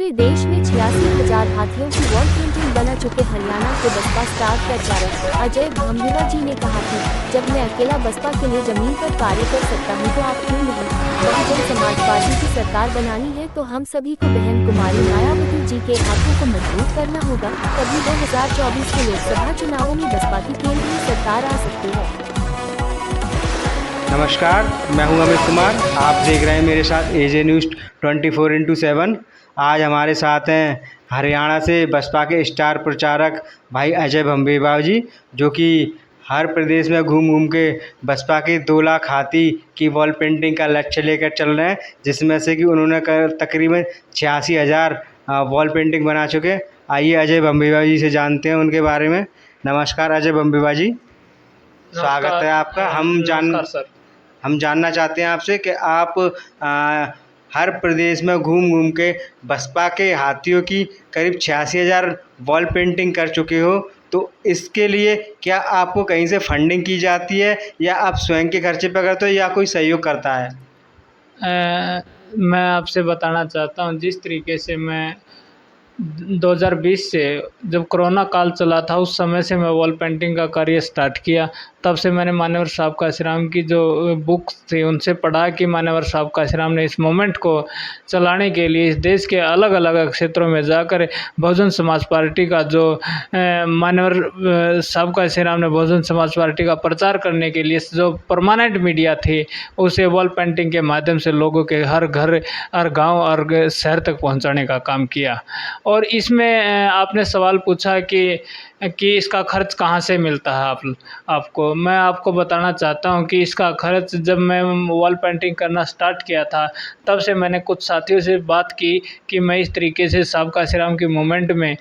पूरे देश में 86,000 हाथियों की वॉल पेंटिंग बना चुके हरियाणा के बसपा स्टार प्रचारक अजय भंभीवा जी ने कहा कि जब मैं अकेला बसपा के लिए जमीन पर कार्य कर सकता हूं तो आप क्यों नहीं। बहुजन समाज पार्टी की सरकार बनानी है तो हम सभी को बहन कुमारी मायावती जी के हाथों को मजबूत करना होगा, तभी 2024 के लोकसभा चुनावों में बसपा की केंद्रीय सरकार आ सकती है। नमस्कार, मैं हूं अमित कुमार। आप देख रहे हैं मेरे साथ एजे न्यूज़ 24x7। आज हमारे साथ हैं हरियाणा से बसपा के स्टार प्रचारक भाई अजय भंभीवा जी, जो कि हर प्रदेश में घूम घूम के बसपा के 2 लाख हाथी की वॉल पेंटिंग का लक्ष्य लेकर चल रहे हैं, जिसमें से कि उन्होंने तकरीबन 86,000 वॉल पेंटिंग बना चुके। आइए अजय भंभीवा जी से जानते हैं उनके बारे में। नमस्कार अजय भंभीवा जी, स्वागत है आपका। हम जानना चाहते हैं आपसे कि आप हर प्रदेश में घूम घूम के बसपा के हाथियों की करीब 86,000 वॉल पेंटिंग कर चुके हो, तो इसके लिए क्या आपको कहीं से फंडिंग की जाती है या आप स्वयं के खर्चे पर करते हो या कोई सहयोग करता है? मैं आपसे बताना चाहता हूँ, जिस तरीके से मैं 2020 से जब कोरोना काल चला था उस समय से मैं वॉल पेंटिंग का कार्य स्टार्ट किया। तब से मैंने मान्यवर साहब काशीराम की जो बुक्स थी उनसे पढ़ा कि मान्यवर साहब काशीराम ने इस मूवमेंट को चलाने के लिए इस देश के अलग अलग क्षेत्रों में जाकर बहुजन समाज पार्टी का जो मान्यवर साहब काशीराम ने बहुजन समाज पार्टी का प्रचार करने के लिए जो परमानेंट मीडिया थी उसे वॉल पेंटिंग के माध्यम से लोगों के हर घर, हर गाँव और शहर तक पहुँचाने का काम किया। और इसमें आपने सवाल पूछा कि इसका खर्च कहाँ से मिलता है आपको। मैं आपको बताना चाहता हूँ कि इसका खर्च जब मैं वॉल पेंटिंग करना स्टार्ट किया था तब से मैंने कुछ साथियों से बात की कि मैं इस तरीके से साहब काशीराम की मूवमेंट में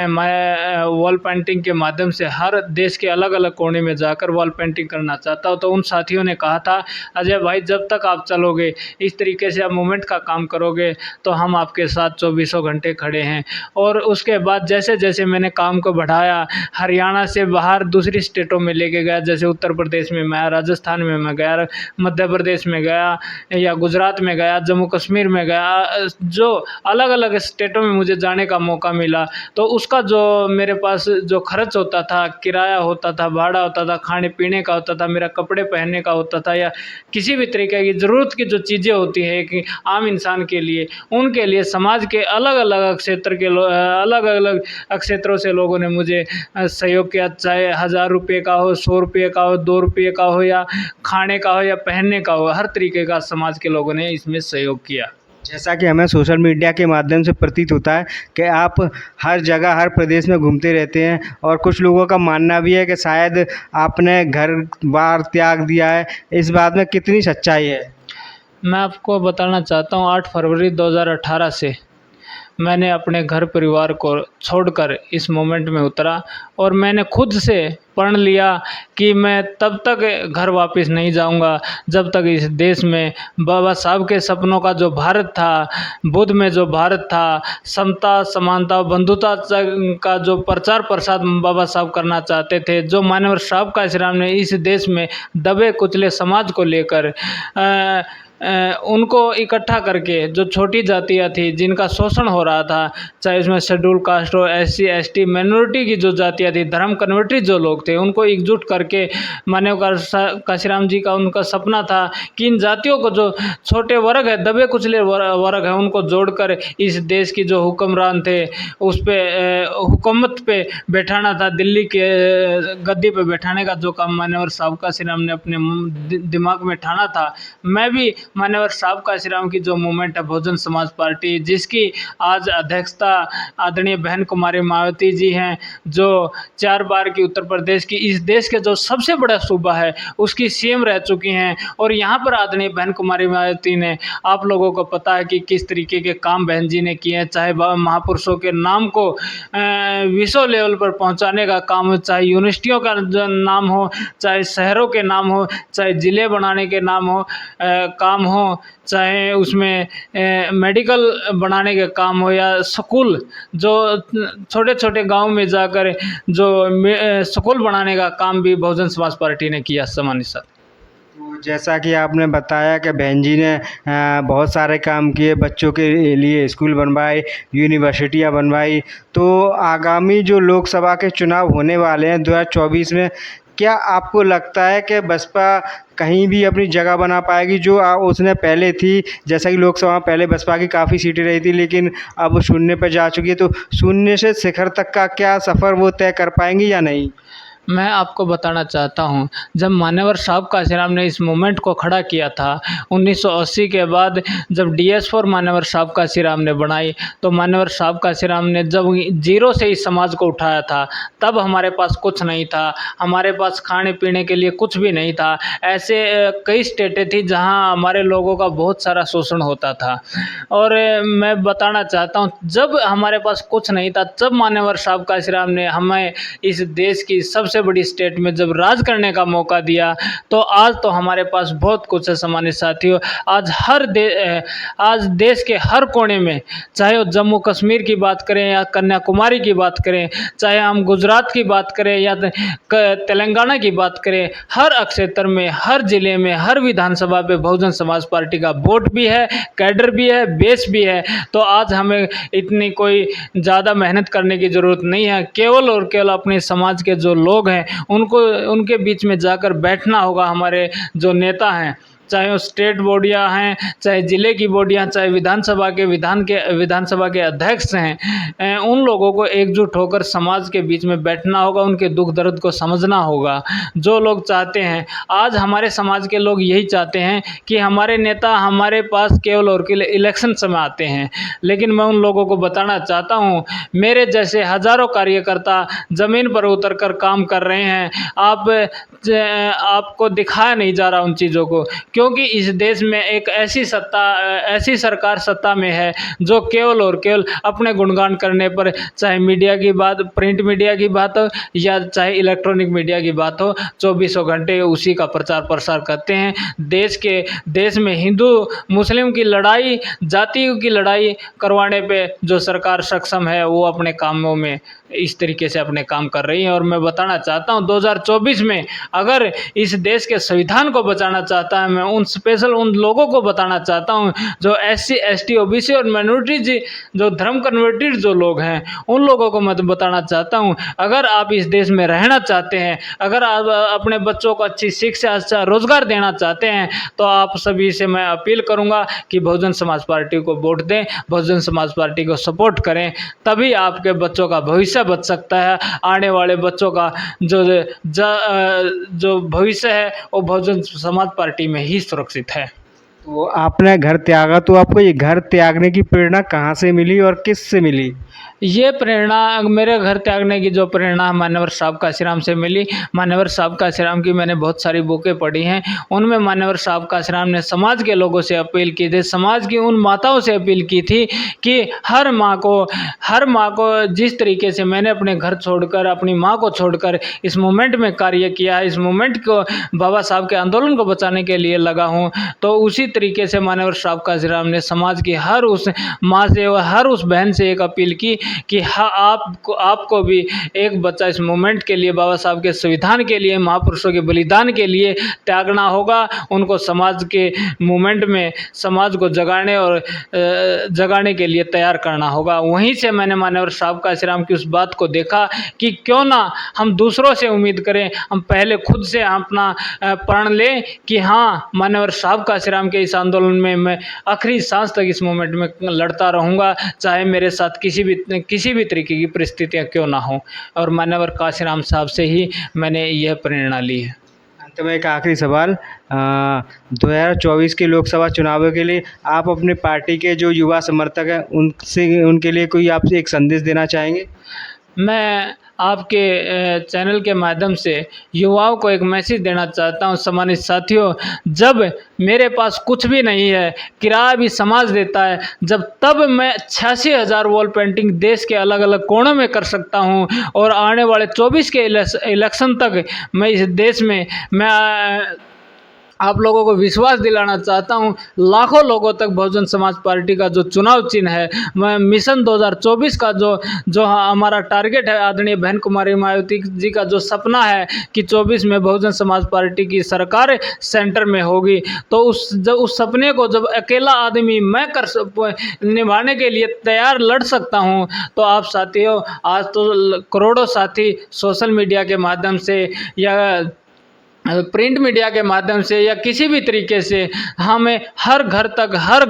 मैं वॉल पेंटिंग के माध्यम से हर देश के अलग अलग कोने में जाकर वॉल पेंटिंग करना चाहता हूँ। तो उन साथियों ने कहा था, अजय भाई जब तक आप चलोगे, इस तरीके से आप मूवमेंट का काम करोगे तो हम आपके साथ 24 घंटे खड़े हैं। और उसके बाद जैसे जैसे मैंने काम को बढ़ाया, हरियाणा से बाहर दूसरी स्टेटों में लेके गया, जैसे उत्तर प्रदेश में मैं, राजस्थान में मैं गया, मध्य प्रदेश में गया या गुजरात में गया, जम्मू कश्मीर में गया, जो अलग अलग स्टेटों में मुझे जाने का मौका मिला, तो उसका जो मेरे पास जो खर्च होता था, किराया होता था, भाड़ा होता था, खाने पीने का होता था, मेरा कपड़े पहनने का होता था, या किसी भी तरीके की ज़रूरत की जो चीज़ें होती है कि आम इंसान के लिए, उनके लिए समाज के अलग अलग क्षेत्र के अलग अलग क्षेत्रों से लोगों ने मुझे सहयोग किया, चाहे 1,000 रुपये का हो, 100 रुपये का हो, 2 रुपये का हो, या खाने का हो या पहनने का हो, हर तरीके का समाज के लोगों ने इसमें सहयोग किया। जैसा कि हमें सोशल मीडिया के माध्यम से प्रतीत होता है कि आप हर जगह, हर प्रदेश में घूमते रहते हैं, और कुछ लोगों का मानना भी है कि शायद आपने घर बार त्याग दिया है। इस बात में कितनी सच्चाई है? मैं आपको बताना चाहता हूँ, 8 फरवरी 2018 से मैंने अपने घर परिवार को छोड़कर इस मोमेंट में उतरा, और मैंने खुद से प्रण लिया कि मैं तब तक घर वापस नहीं जाऊंगा जब तक इस देश में बाबा साहब के सपनों का जो भारत था, बुद्ध में जो भारत था, समता, समानता, बंधुता का जो प्रचार प्रसार बाबा साहब करना चाहते थे, जो मान्यवर साहब काशीराम ने इस देश में दबे कुचले समाज को लेकर उनको इकट्ठा करके, जो छोटी जातियाँ थी जिनका शोषण हो रहा था, चाहे इसमें शेड्यूल कास्ट हो, SC ST माइनॉरिटी की जो जातियाँ थी, धर्म कन्वर्टेड जो लोग थे, उनको एकजुट करके मान्यवर काशीराम जी का उनका सपना था कि इन जातियों को, जो छोटे वर्ग है, दबे कुचले वर्ग है, उनको जोड़कर इस देश की जो हुक्मरान थे उस पर हुकूमत पे बैठाना था, दिल्ली के गद्दी पे बैठाने का जो काम मान्यवर साहब काशीराम ने अपने दिमाग में ठाना था। मैं भी मान्यवर साहब काशीराम की जो मूवमेंट है बहुजन समाज पार्टी, जिसकी आज अध्यक्षता आदरणीय बहन कुमारी मायावती जी हैं, जो 4 बार की उत्तर प्रदेश की, इस देश के जो सबसे बड़ा सूबा है उसकी CM रह चुकी हैं, और यहाँ पर आदरणीय बहन कुमारी मायावती ने, आप लोगों को पता है कि किस तरीके के काम बहन जी ने किए हैं, चाहे महापुरुषों के नाम को विश्व लेवल पर पहुँचाने का काम हो, चाहे यूनिवर्सिटियों का नाम हो, चाहे शहरों के नाम हो, चाहे ज़िले बनाने के नाम हो काम हो, चाहे उसमें मेडिकल बनाने के काम हो, या स्कूल, जो छोटे छोटे गांव में जाकर जो स्कूल बनाने का काम भी बहुजन समाज पार्टी ने किया। सामान्य साथ तो जैसा कि आपने बताया कि बहन जी ने बहुत सारे काम किए, बच्चों के लिए स्कूल बनवाए, यूनिवर्सिटियां बनवाई। तो आगामी जो लोकसभा के चुनाव होने वाले हैं 2024 में, क्या आपको लगता है कि बसपा कहीं भी अपनी जगह बना पाएगी जो उसने पहले थी? जैसा कि लोकसभा में पहले बसपा की काफ़ी सीटें रही थी, लेकिन अब शून्य पर जा चुकी है, तो शून्य से शिखर तक का क्या सफ़र वो तय कर पाएंगी या नहीं? मैं आपको बताना चाहता हूँ, जब मान्यवर साहब काशीराम ने इस मूवमेंट को खड़ा किया था 1980 के बाद, जब DS4 मान्यवर साहब काशीराम ने बनाई, तो मान्यवर साहब काशीराम ने जब जीरो से इस समाज को उठाया था, तब हमारे पास कुछ नहीं था, हमारे पास खाने पीने के लिए कुछ भी नहीं था। ऐसे कई स्टेटें थी जहाँ हमारे लोगों का बहुत सारा शोषण होता था। और मैं बताना चाहता हूँ, जब हमारे पास कुछ नहीं था, तब मान्यवर साहब काशीराम ने हमें इस देश की सबसे बड़ी स्टेट में जब राज करने का मौका दिया, तो आज तो हमारे पास बहुत कुछ है सम्मानित साथियों। आज देश के हर कोने में, चाहे वो जम्मू कश्मीर की बात करें या कन्याकुमारी की बात करें, चाहे हम गुजरात की बात करें या तेलंगाना की बात करें, हर क्षेत्र में, हर जिले में, हर विधानसभा पे बहुजन समाज पार्टी का वोट भी है, कैडर भी है, बेस भी है। तो आज हमें इतनी कोई ज़्यादा मेहनत करने की ज़रूरत नहीं है। केवल और केवल अपने समाज के जो लोग हैं उनको, उनके बीच में जाकर बैठना होगा। हमारे जो नेता हैं, चाहे वो स्टेट बॉडियाँ हैं, चाहे ज़िले की बॉडियाँ, चाहे विधानसभा के अध्यक्ष हैं, उन लोगों को एकजुट होकर समाज के बीच में बैठना होगा, उनके दुख दर्द को समझना होगा। जो लोग चाहते हैं, आज हमारे समाज के लोग यही चाहते हैं कि हमारे नेता हमारे पास केवल और केवल इलेक्शन समय आते हैं। लेकिन मैं उन लोगों को बताना चाहता हूँ, मेरे जैसे हज़ारों कार्यकर्ता ज़मीन पर उतर कर काम कर रहे हैं। आपको दिखाया नहीं जा रहा उन चीज़ों को, क्योंकि इस देश में एक ऐसी सरकार सत्ता में है जो केवल और केवल अपने गुणगान करने पर, चाहे मीडिया की बात, प्रिंट मीडिया की बात हो या चाहे इलेक्ट्रॉनिक मीडिया की बात हो, 24 घंटे उसी का प्रचार प्रसार करते हैं। देश में हिंदू मुस्लिम की लड़ाई, जातियों की लड़ाई करवाने पे जो सरकार सक्षम है, वो अपने कामों में इस तरीके से अपने काम कर रही है। और मैं बताना चाहता हूँ, 2024 में अगर इस देश के संविधान को बचाना चाहता है, मैं उन लोगों को बताना चाहता हूँ जो SC ST OBC और माइनॉरिटी, जो धर्म कन्वर्टेड जो लोग हैं, उन लोगों को मैं बताना चाहता हूँ, अगर आप इस देश में रहना चाहते हैं, अगर आप अपने बच्चों को अच्छी शिक्षा, अच्छा रोजगार देना चाहते हैं, तो आप सभी से मैं अपील करूँगा कि बहुजन समाज पार्टी को वोट दें, बहुजन समाज पार्टी को सपोर्ट करें। तभी आपके बच्चों का भविष्य बच सकता है। आने वाले बच्चों का जो भविष्य है वो बहुजन समाज पार्टी में ही सुरक्षित है। तो आपने घर त्यागा, तो आपको ये घर त्यागने की प्रेरणा कहाँ से मिली और किस से मिली? ये प्रेरणा, मेरे घर त्यागने की जो प्रेरणा मान्यवर साहब काशीराम से मिली। मान्यवर साहब काशीराम की मैंने बहुत सारी बुकें पढ़ी हैं। उनमें मान्यवर साहब काशीराम ने समाज के लोगों से अपील की थी, समाज की उन माताओं से अपील की थी कि हर माँ को जिस तरीके से मैंने अपने घर छोड़कर, अपनी माँ को छोड़कर इस मूवमेंट में कार्य किया, इस मूवमेंट को, बाबा साहब के आंदोलन को बचाने के लिए लगा हूँ, तो उसी तरीके से मान्यवर साहब काशीराम ने समाज की हर उस माँ से और हर उस बहन से एक अपील की कि हाँ, आपको भी एक बच्चा इस मूवमेंट के लिए, बाबा साहब के संविधान के लिए, महापुरुषों के बलिदान के लिए त्यागना होगा। उनको समाज के मूवमेंट में समाज को जगाने के लिए तैयार करना होगा। वहीं से मैंने मान्यवर साहब काशीराम की उस बात को देखा कि क्यों ना हम दूसरों से उम्मीद करें, हम पहले खुद से अपना प्रण लें कि हाँ, मान्यवर साहब काशीराम के इस आंदोलन में मैं आखिरी सांस तक इस मूवमेंट में लड़ता रहूँगा, चाहे मेरे साथ किसी भी तरीके की परिस्थितियाँ क्यों ना हो। और मान्यवर काशीराम साहब से ही मैंने यह प्रेरणा ली है। अंत में एक आखिरी सवाल, 2024 के लोकसभा चुनावों के लिए आप अपने पार्टी के जो युवा समर्थक हैं उनके लिए कोई आप एक संदेश देना चाहेंगे? मैं आपके चैनल के माध्यम से युवाओं को एक मैसेज देना चाहता हूं। सम्मानित साथियों, जब मेरे पास कुछ भी नहीं है, किराया भी समाज देता है, तब मैं 86,000 वॉल पेंटिंग देश के अलग अलग कोनों में कर सकता हूं। और आने वाले 24 के इलेक्शन तक मैं इस देश में आप लोगों को विश्वास दिलाना चाहता हूं, लाखों लोगों तक बहुजन समाज पार्टी का जो चुनाव चिन्ह है, मैं मिशन 2024 का जो हमारा टारगेट है, आदरणीय बहन कुमारी मायावती जी का जो सपना है कि 24 में बहुजन समाज पार्टी की सरकार सेंटर में होगी, तो उस सपने को जब अकेला आदमी मैं निभाने के लिए तैयार लड़ सकता हूं, तो आप साथियों, आज तो करोड़ों साथी सोशल मीडिया के माध्यम से या प्रिंट मीडिया के माध्यम से या किसी भी तरीके से हमें हर घर तक, हर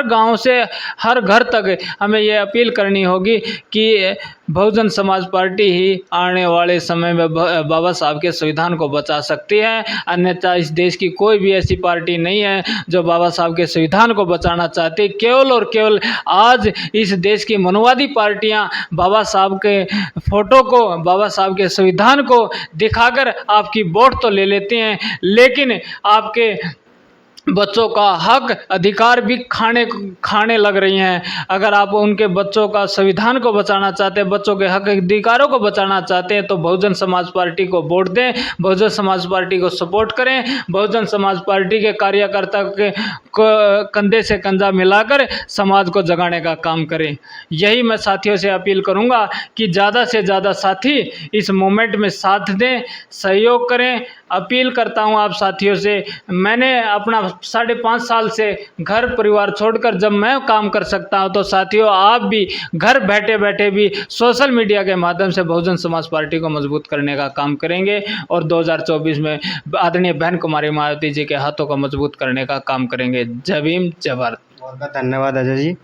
गांव से हर घर तक हमें ये अपील करनी होगी कि बहुजन समाज पार्टी ही आने वाले समय में बाबा साहब के संविधान को बचा सकती है। अन्यथा इस देश की कोई भी ऐसी पार्टी नहीं है जो बाबा साहब के संविधान को बचाना चाहती। केवल और केवल आज इस देश की मनोवादी पार्टियां बाबा साहब के फोटो को, बाबा साहब के संविधान को दिखाकर आपकी वोट तो ले लेते हैं, लेकिन आपके बच्चों का हक अधिकार भी खाने लग रही हैं। अगर आप उनके बच्चों का संविधान को बचाना चाहते हैं, बच्चों के हक अधिकारों को बचाना चाहते हैं, तो बहुजन समाज पार्टी को वोट दें, बहुजन समाज पार्टी को सपोर्ट करें, बहुजन समाज पार्टी के कार्यकर्ता के कंधे से कंधा मिलाकर समाज को जगाने का काम करें। यही मैं साथियों से अपील करूंगा कि ज़्यादा से ज़्यादा साथी इस मूवमेंट में साथ दें, सहयोग करें। अपील करता हूं आप साथियों से, मैंने अपना 5.5 साल से घर परिवार छोड़कर जब मैं काम कर सकता हूं, तो साथियों आप भी घर बैठे बैठे भी सोशल मीडिया के माध्यम से बहुजन समाज पार्टी को मजबूत करने का काम करेंगे और 2024 में आदरणीय बहन कुमारी मायावती जी के हाथों को मजबूत करने का काम करेंगे। जय भीम, जय भारत। बहुत बहुत धन्यवाद अजय जी।